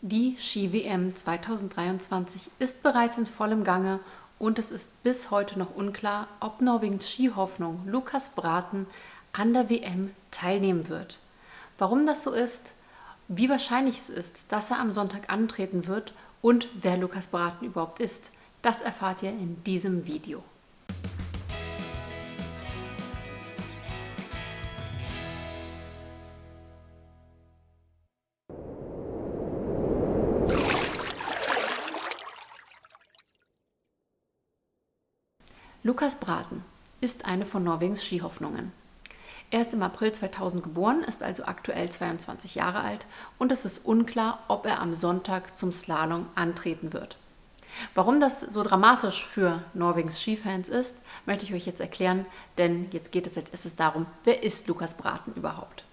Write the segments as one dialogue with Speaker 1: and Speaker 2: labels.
Speaker 1: Die Ski-WM 2023 ist bereits in vollem Gange und es ist bis heute noch unklar, ob Norwegens Skihoffnung Lukas Braathen an der WM teilnehmen wird. Warum das so ist, wie wahrscheinlich es ist, dass er am Sonntag antreten wird und wer Lukas Braathen überhaupt ist, das erfahrt ihr in diesem Video. Lukas Braathen ist eine von Norwegens Skihoffnungen. Er ist im April 2000 geboren, ist also aktuell 22 Jahre alt und es ist unklar, ob er am Sonntag zum Slalom antreten wird. Warum das so dramatisch für Norwegens Skifans ist, möchte ich euch jetzt erklären, denn jetzt geht es als erstes darum, wer ist Lukas Braathen überhaupt?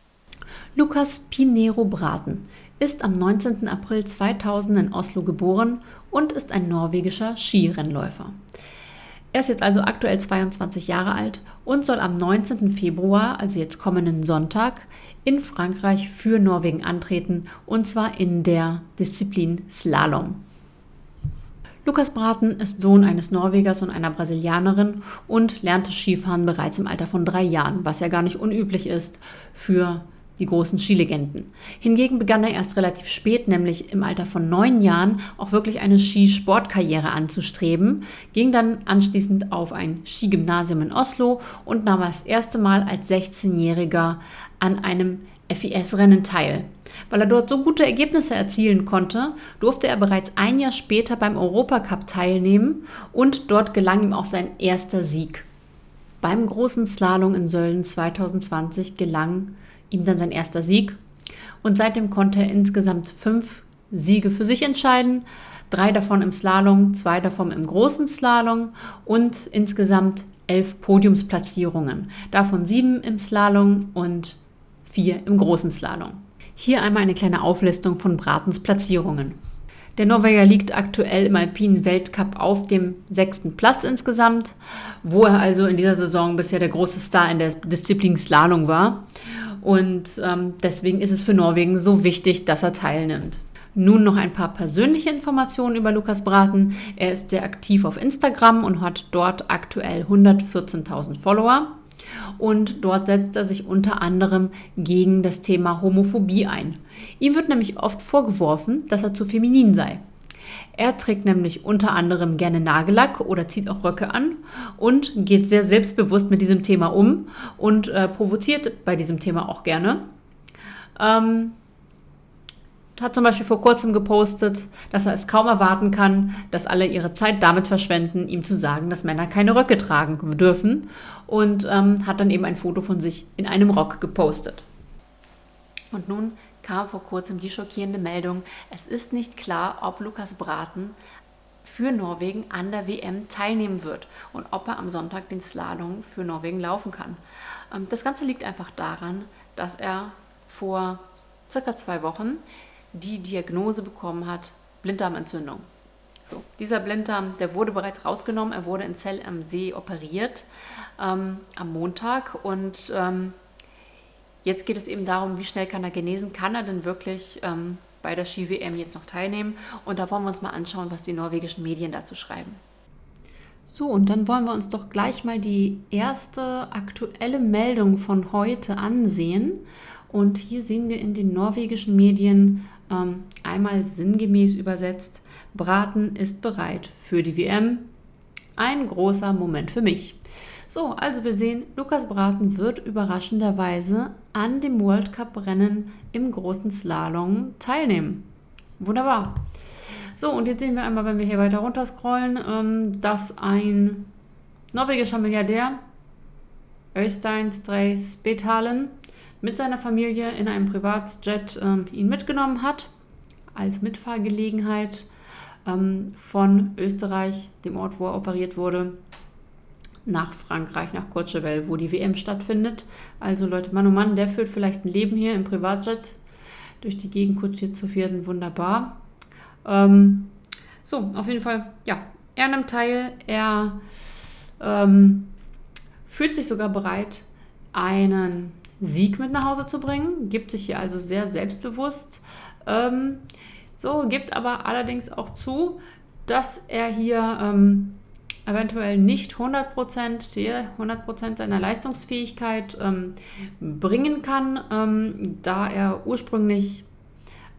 Speaker 1: Lukas Pinero Braathen ist am 19. April 2000 in Oslo geboren und ist ein norwegischer Skirennläufer. Er ist jetzt also aktuell 22 Jahre alt und soll am 19. Februar, also jetzt kommenden Sonntag, in Frankreich für Norwegen antreten, und zwar in der Disziplin Slalom. Lukas Braathen ist Sohn eines Norwegers und einer Brasilianerin und lernte Skifahren bereits im Alter von 3 Jahren, was ja gar nicht unüblich ist für die großen Skilegenden. Hingegen begann er erst relativ spät, nämlich im Alter von 9 Jahren, auch wirklich eine Skisportkarriere anzustreben, ging dann anschließend auf ein Skigymnasium in Oslo und nahm das erste Mal als 16-Jähriger an einem FIS-Rennen teil. Weil er dort so gute Ergebnisse erzielen konnte, durfte er bereits ein Jahr später beim Europacup teilnehmen und dort gelang ihm auch sein erster Sieg. Beim großen Slalom in Sölden 2020 gelang ihm dann sein erster Sieg und seitdem konnte er insgesamt 5 Siege für sich entscheiden, 3 davon im Slalom, 2 davon im großen Slalom und insgesamt 11 Podiumsplatzierungen, davon 7 im Slalom und 4 im großen Slalom. Hier einmal eine kleine Auflistung von Braathens Platzierungen. Der Norweger liegt aktuell im alpinen Weltcup auf dem 6. Platz insgesamt, wo er also in dieser Saison bisher der große Star in der Disziplin Slalom war. Und deswegen ist es für Norwegen so wichtig, dass er teilnimmt. Nun noch ein paar persönliche Informationen über Lukas Braathen. Er ist sehr aktiv auf Instagram und hat dort aktuell 114.000 Follower. Und dort setzt er sich unter anderem gegen das Thema Homophobie ein. Ihm wird nämlich oft vorgeworfen, dass er zu feminin sei. Er trägt nämlich unter anderem gerne Nagellack oder zieht auch Röcke an und geht sehr selbstbewusst mit diesem Thema um und provoziert bei diesem Thema auch gerne. Hat zum Beispiel vor kurzem gepostet, dass er es kaum erwarten kann, dass alle ihre Zeit damit verschwenden, ihm zu sagen, dass Männer keine Röcke tragen dürfen, und hat dann eben ein Foto von sich in einem Rock gepostet. Und nun kam vor kurzem die schockierende Meldung, es ist nicht klar, ob Lukas Braathen für Norwegen an der WM teilnehmen wird und ob er am Sonntag den Slalom für Norwegen laufen kann. Das Ganze liegt einfach daran, dass er vor circa 2 Wochen die Diagnose bekommen hat, Blinddarmentzündung. So, dieser Blinddarm, der wurde bereits rausgenommen, er wurde in Zell am See operiert am Montag und jetzt geht es eben darum, wie schnell kann er genesen, kann er denn wirklich bei der Ski-WM jetzt noch teilnehmen, und da wollen wir uns mal anschauen, was die norwegischen Medien dazu schreiben. So, und dann wollen wir uns doch gleich mal die erste aktuelle Meldung von heute ansehen. Und hier sehen wir in den norwegischen Medien einmal sinngemäß übersetzt: Braathen ist bereit für die WM. Ein großer Moment für mich. So, also wir sehen, Lukas Braathen wird überraschenderweise an dem World Cup-Rennen im großen Slalom teilnehmen. Wunderbar. So, und jetzt sehen wir einmal, wenn wir hier weiter runter scrollen, dass ein norwegischer Milliardär, Øystein Stray Spetalen, mit seiner Familie in einem Privatjet ihn mitgenommen hat, als Mitfahrgelegenheit von Österreich, dem Ort, wo er operiert wurde, nach Frankreich, nach Courchevel, wo die WM stattfindet. Also Leute, Mann, oh Mann, der führt vielleicht ein Leben hier im Privatjet, durch die Gegend kutschiert zu werden, wunderbar. So, auf jeden Fall, ja, er nimmt teil, er fühlt sich sogar bereit, einen Sieg mit nach Hause zu bringen, gibt sich hier also sehr selbstbewusst. So, gibt aber allerdings auch zu, dass er hier eventuell nicht 100% seiner Leistungsfähigkeit bringen kann, da er ursprünglich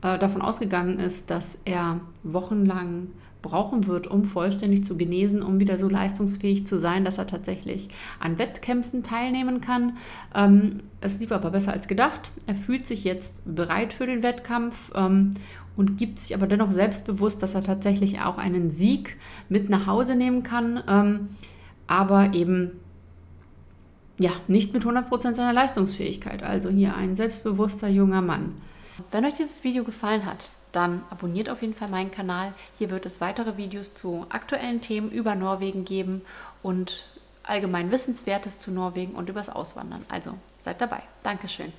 Speaker 1: davon ausgegangen ist, dass er wochenlang brauchen wird, um vollständig zu genesen, um wieder so leistungsfähig zu sein, dass er tatsächlich an Wettkämpfen teilnehmen kann. Es lief aber besser als gedacht. Er fühlt sich jetzt bereit für den Wettkampf und gibt sich aber dennoch selbstbewusst, dass er tatsächlich auch einen Sieg mit nach Hause nehmen kann, aber eben ja, nicht mit 100% seiner Leistungsfähigkeit. Also hier ein selbstbewusster junger Mann. Wenn euch dieses Video gefallen hat, dann abonniert auf jeden Fall meinen Kanal. Hier wird es weitere Videos zu aktuellen Themen über Norwegen geben und allgemein Wissenswertes zu Norwegen und übers Auswandern. Also seid dabei. Dankeschön.